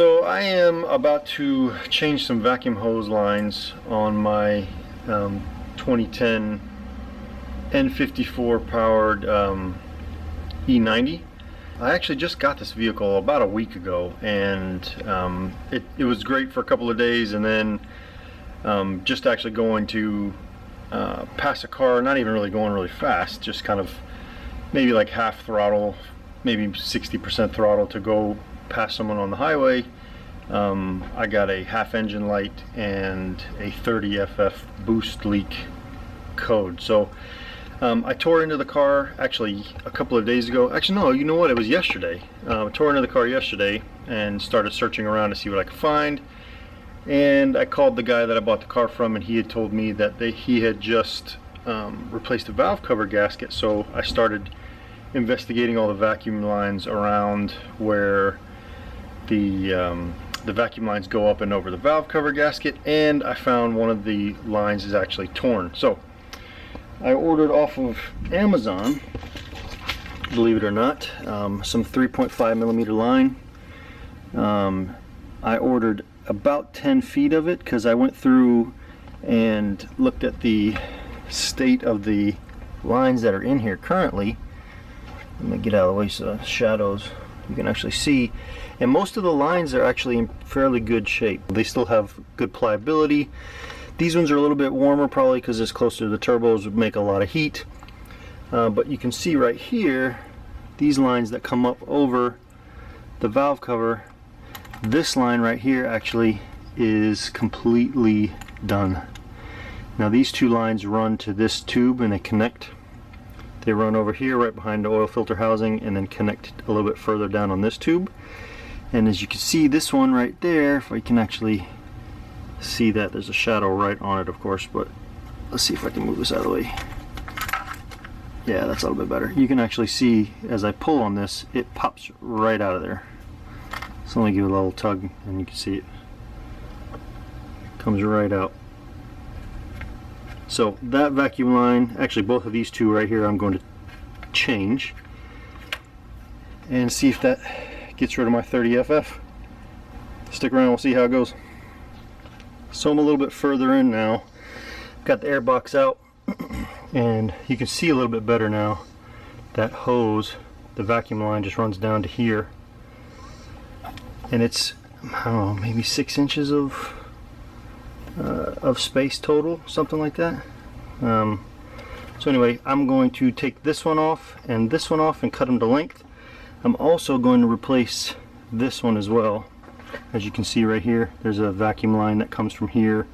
So I am about to change some vacuum hose lines on my 2010 N54 powered E90. I actually just got this vehicle about a week ago, and it was great for a couple of days, and then just actually going to pass a car, not even really going really fast, just kind of maybe like half throttle, maybe 60% throttle to go past someone on the highway. I got a half engine light and a 30 FF boost leak code. So I tore into the car actually a couple of days ago. Actually, no, you know what? It was yesterday. I tore into the car yesterday and started searching around to see what I could find. And I called the guy that I bought the car from, and he had told me that he had just replaced the valve cover gasket. So I started investigating all the vacuum lines around where the vacuum lines go up and over the valve cover gasket, and I found one of the lines is actually torn. So I ordered off of Amazon, believe it or not, some 3.5 millimeter line. I ordered about 10 feet of it because I went through and looked at the state of the lines that are in here currently. Let me get out of the way so the shadows you can actually see, and most of the lines are actually in fairly good shape. They still have good pliability. These ones are a little bit warmer, probably because it's closer to the turbos, would make a lot of heat, but you can see right here these lines that come up over the valve cover. This line right here actually is completely done. Now these two lines run to this tube and they connect. They run over here right behind the oil filter housing and then connect a little bit further down on this tube. And as you can see, this one right there, if I can actually see that, there's a shadow right on it, of course, but let's see if I can move this out of the way. Yeah, that's a little bit better. You can actually see as I pull on this, it pops right out of there. So let me give it a little tug and you can see it comes right out. So that vacuum line, actually both of these two right here, I'm going to change and see if that gets rid of my 30 FF. Stick around, we'll see how it goes. So I'm a little bit further in now. Got the air box out and you can see a little bit better now. That hose, the vacuum line just runs down to here. And it's, I don't know, maybe 6 inches of space total, something like that. So anyway, I'm going to take this one off and this one off and cut them to length. I'm also going to replace this one as well. As you can see right here, there's a vacuum line that comes from here.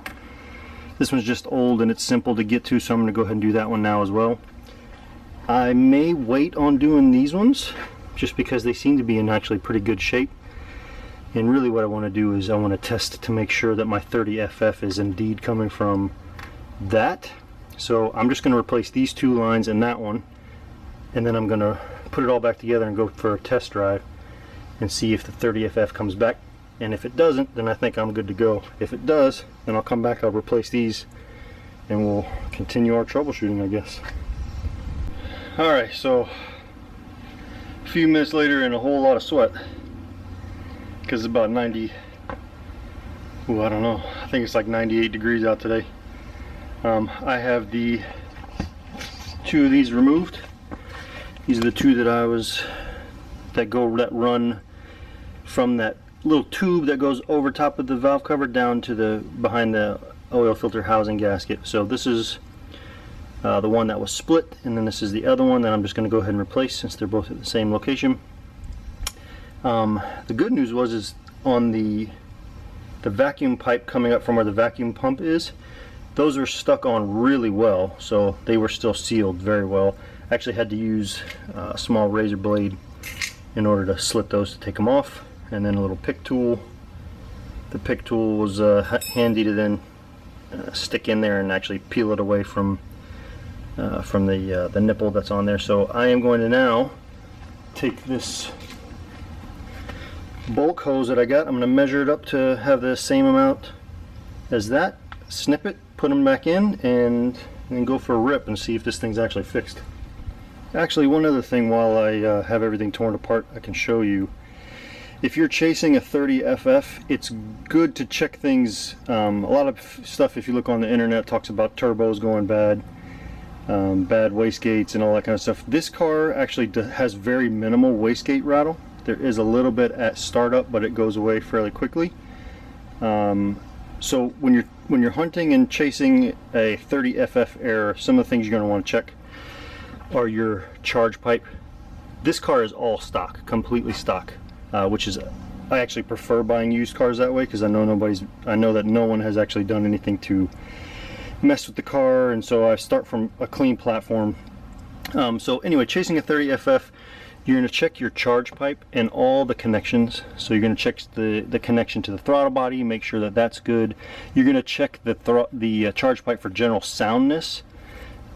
This one's just old and it's simple to get to, so I'm going to go ahead and do that one now as well. I may wait on doing these ones just because they seem to be in actually pretty good shape. And really what I want to do is I want to test to make sure that my 30 FF is indeed coming from that. So I'm just going to replace these two lines and that one, and then I'm going to put it all back together and go for a test drive and see if the 30 FF comes back. And if it doesn't, then I think I'm good to go. If it does, then I'll come back, I'll replace these, and we'll continue our troubleshooting, I guess. Alright, so a few minutes later and a whole lot of sweat, because it's about 90, ooh, I don't know, I think it's like 98 degrees out today. I have the two of these removed. These are the two that run from that little tube that goes over top of the valve cover down to the behind the oil filter housing gasket. So this is the one that was split, and then this is the other one that I'm just going to go ahead and replace since they're both at the same location. The good news is on the vacuum pipe coming up from where the vacuum pump is, those are stuck on really well, so they were still sealed very well. I actually had to use a small razor blade in order to slit those to take them off, and then a little pick tool. The pick tool was handy to then stick in there and actually peel it away from the nipple that's on there. So I am going to now take this bulk hose that I got. I'm going to measure it up to have the same amount as that, snip it, put them back in, and then go for a rip and see if this thing's actually fixed. Actually, one other thing while I have everything torn apart I can show you if you're chasing a 30 FF, it's good to check things. A lot of stuff, if you look on the internet, talks about turbos going bad, bad wastegates and all that kind of stuff. This car actually has very minimal wastegate rattle. There is a little bit at startup, but it goes away fairly quickly. So when you're hunting and chasing a 30 FF error, some of the things you're going to want to check are your charge pipe. This car is all stock, completely stock, which is, I actually prefer buying used cars that way, because I know that no one has actually done anything to mess with the car, and so I start from a clean platform. So anyway, chasing a 30 FF, you're going to check your charge pipe and all the connections. So you're going to check the connection to the throttle body, make sure that that's good. You're going to check the charge pipe for general soundness,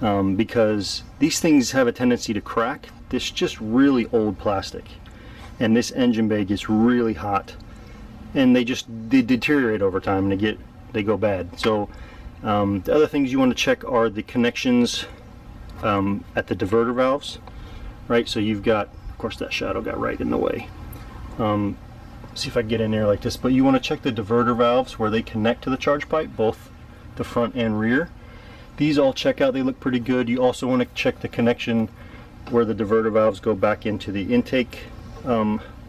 because these things have a tendency to crack. This is just really old plastic, and this engine bay gets really hot, and they deteriorate over time, and they go bad. So the other things you want to check are the connections at the diverter valves, right? So you've got, of course, that shadow got right in the way. See if I can get in there like this, but you want to check the diverter valves where they connect to the charge pipe, both the front and rear. These all check out, they look pretty good. You also want to check the connection where the diverter valves go back into the intake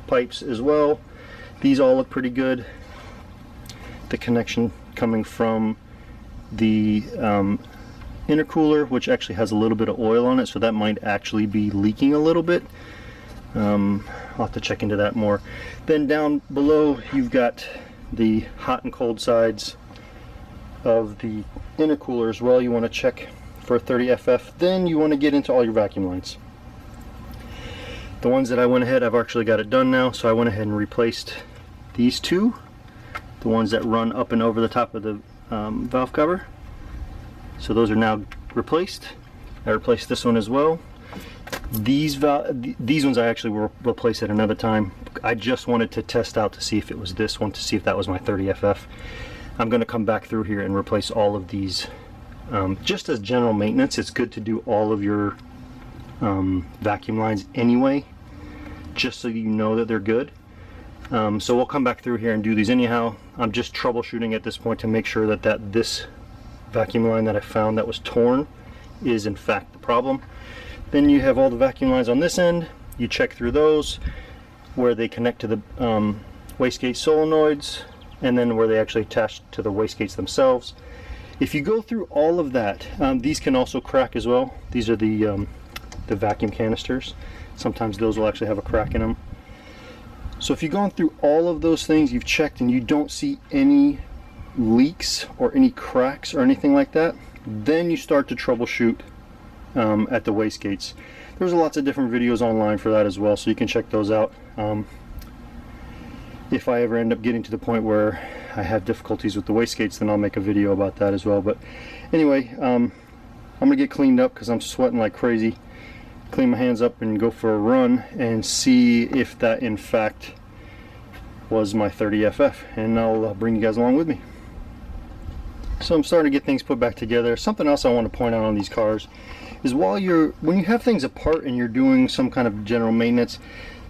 pipes as well. These all look pretty good. The connection coming from the intercooler, which actually has a little bit of oil on it, so that might actually be leaking a little bit. I'll have to check into that more. Then down below you've got the hot and cold sides of the intercooler as well. You want to check for 30 FF. Then you want to get into all your vacuum lines. The ones that I went ahead, I've actually got it done now, so I went ahead and replaced these two, the ones that run up and over the top of the valve cover. So those are now replaced. I replaced this one as well. These ones I actually will replace at another time. I just wanted to test out to see if it was this one, to see if that was my 30 FF. I'm going to come back through here and replace all of these. Just as general maintenance, it's good to do all of your vacuum lines anyway, just so you know that they're good. So we'll come back through here and do these anyhow. I'm just troubleshooting at this point to make sure that this vacuum line that I found that was torn is in fact the problem. Then you have all the vacuum lines on this end. You check through those, where they connect to the wastegate solenoids, and then where they actually attach to the wastegates themselves. If you go through all of that, these can also crack as well. These are the vacuum canisters. Sometimes those will actually have a crack in them. So if you've gone through all of those things, you've checked, and you don't see any leaks or any cracks or anything like that, then you start to troubleshoot at the wastegates. There's lots of different videos online for that as well, so you can check those out. If I ever end up getting to the point where I have difficulties with the wastegates, then I'll make a video about that as well. But anyway, I'm gonna get cleaned up because I'm sweating like crazy. Clean my hands up and go for a run and see if that in fact was my 30 FF, and I'll bring you guys along with me. So I'm starting to get things put back together. Something else I want to point out on these cars is when you have things apart and you're doing some kind of general maintenance,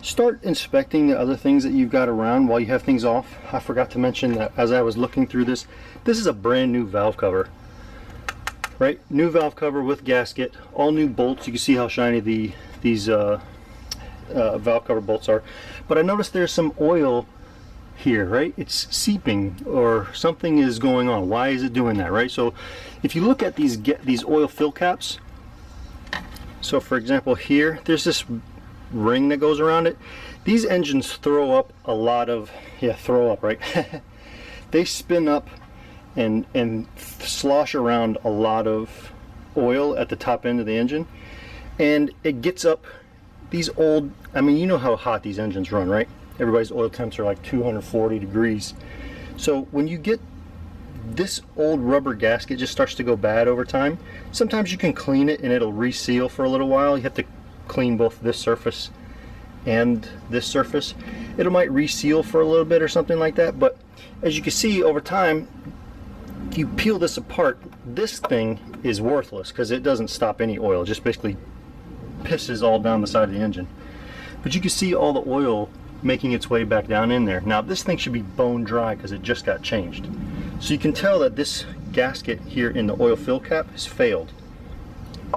start inspecting the other things that you've got around while you have things off. I forgot to mention that as I was looking through this is a brand new valve cover. Right, new valve cover with gasket, all new bolts. You can see how shiny these valve cover bolts are. But I noticed there's some oil here, right? It's seeping, or something is going on. Why is it doing that, right? So if you look at these oil fill caps, so for example here, there's this ring that goes around it. These engines throw up a lot of, throw up, right? They spin up and slosh around a lot of oil at the top end of the engine, and it gets up these old, I mean, you know how hot these engines run, right? Everybody's oil temps are like 240 degrees. So when you get this old rubber gasket, just starts to go bad over time. Sometimes you can clean it and it'll reseal for a little while. You have to clean both this surface and this surface. It might reseal for a little bit or something like that, but as you can see over time, you peel this apart, this thing is worthless because it doesn't stop any oil. It just basically pisses all down the side of the engine. But you can see all the oil making its way back down in there. Now this thing should be bone dry because it just got changed. So you can tell that this gasket here in the oil fill cap has failed.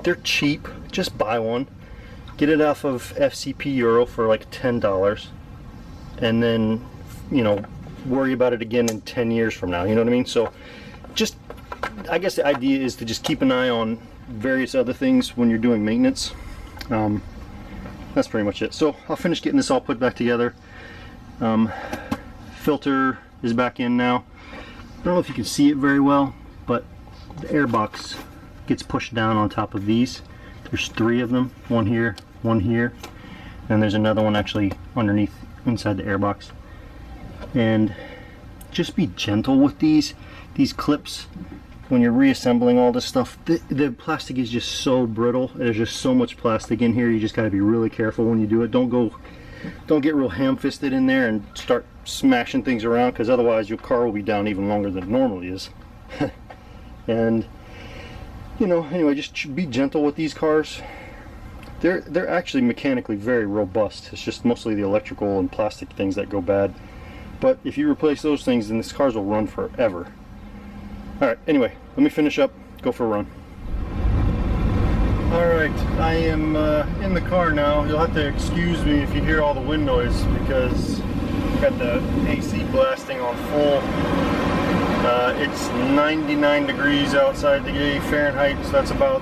They're cheap, just buy one. Get it off of FCP Euro for like $10, and then, you know, worry about it again in 10 years from now, you know what I mean? So just, I guess the idea is to just keep an eye on various other things when you're doing maintenance. That's pretty much it. So I'll finish getting this all put back together. Filter is back in now. I don't know if you can see it very well, but the air box gets pushed down on top of these. There's 3 of them, one here, and there's another one actually underneath inside the air box. And just be gentle with these clips when you're reassembling all this stuff. The plastic is just so brittle. There's just so much plastic in here. You just got to be really careful when you do it. Don't get real ham-fisted in there and start smashing things around, because otherwise your car will be down even longer than it normally is. And you know, anyway, just be gentle with these cars. They're actually mechanically very robust. It's just mostly the electrical and plastic things that go bad. But if you replace those things, then these cars will run forever. Alright, anyway, let me finish up, go for a run. Alright, I am in the car now. You'll have to excuse me if you hear all the wind noise, because I've got the AC blasting on full. It's 99 degrees outside today, Fahrenheit, so that's about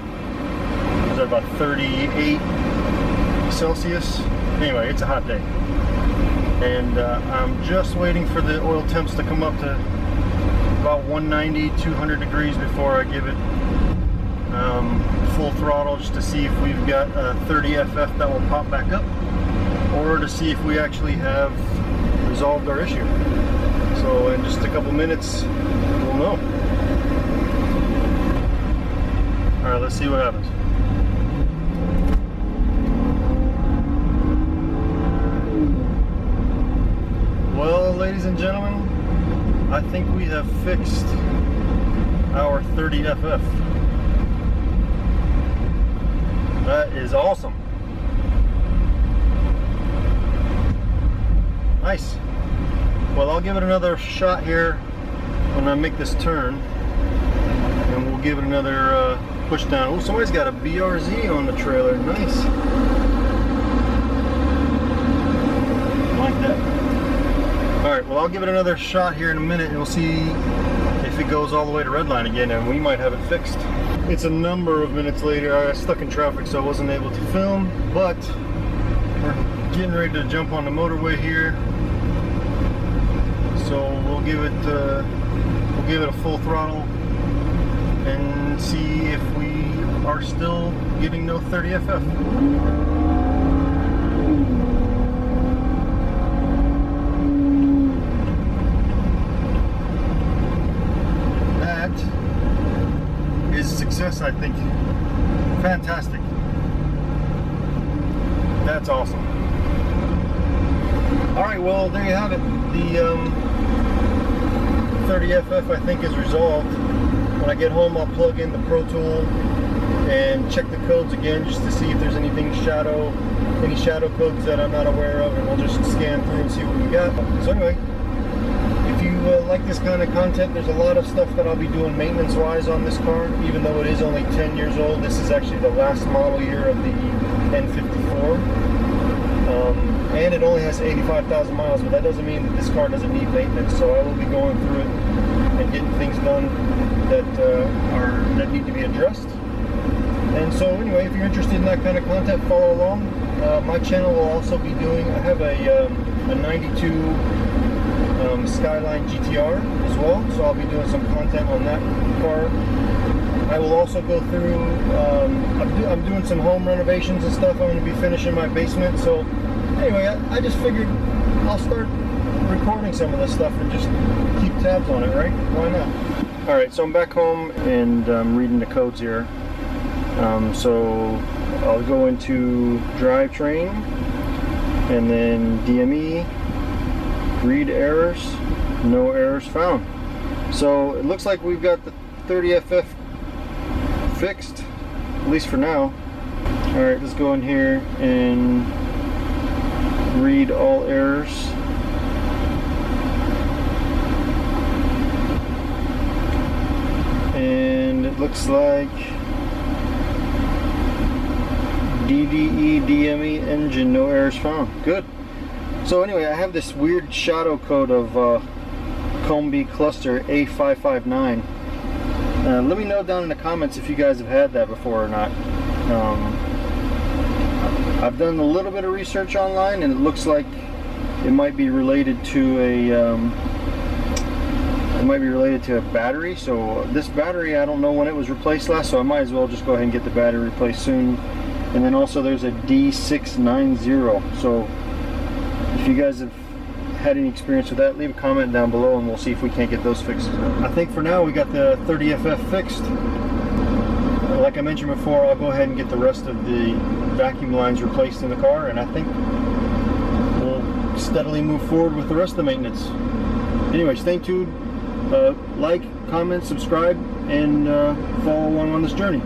38 Celsius. Anyway, it's a hot day. And I'm just waiting for the oil temps to come up to about 190, 200 degrees before I give it full throttle, just to see if we've got a 30 FF that will pop back up, or to see if we actually have resolved our issue. So in just a couple minutes, we'll know. Alright, let's see what happens. Well, ladies and gentlemen, I think we have fixed our 30 FF. That is awesome. Nice. Well, I'll give it another shot here when I make this turn, and we'll give it another push down. Oh, somebody's got a BRZ on the trailer. Nice. Like that. Alright, well, I'll give it another shot here in a minute, and we'll see if it goes all the way to Redline again, and we might have it fixed. It's a number of minutes later. I got stuck in traffic, so I wasn't able to film, but we're getting ready to jump on the motorway here. So we'll give it a full throttle and see if we are still getting no 30 FF. That is a success, I think. Fantastic. That's awesome. Alright, well, there you have it. The 30 FF I think is resolved. When I get home, I'll plug in the Pro Tool and check the codes again, just to see if there's anything any shadow codes that I'm not aware of, and we'll just scan through and see what we got. So anyway, if you like this kind of content, there's a lot of stuff that I'll be doing maintenance wise on this car. Even though it is only 10 years old, this is actually the last model year of the N54. And it only has 85,000 miles, but that doesn't mean that this car doesn't need maintenance. So I will be going through it and getting things done that need to be addressed. And so anyway, if you're interested in that kind of content, follow along. My channel will also be doing, I have a 92 Skyline GTR as well, so I'll be doing some content on that car. I will also go through, I'm doing some home renovations and stuff. I'm going to be finishing my basement. So anyway, I just figured I'll start recording some of this stuff and just keep tabs on it, right? Why not? Alright, so I'm back home and I'm reading the codes here. So I'll go into drivetrain and then DME, read errors, no errors found. So it looks like we've got the 30 FF fixed, at least for now. Alright, let's go in here and read all errors. And it looks like DDE DME engine, no errors found. Good. So anyway, I have this weird shadow code of Combi cluster A559. Let me know down in the comments if you guys have had that before or not. I've done a little bit of research online, and it looks like it might be related to a battery. So this battery, I don't know when it was replaced last, so I might as well just go ahead and get the battery replaced soon. And then also there's a D690. So if you guys have had any experience with that, leave a comment down below and we'll see if we can't get those fixed. I think for now we got the 30FF fixed. Like I mentioned before, I'll go ahead and get the rest of the vacuum lines replaced in the car, and I think we'll steadily move forward with the rest of the maintenance. Anyway, stay tuned. Like, comment, subscribe, and follow along on this journey.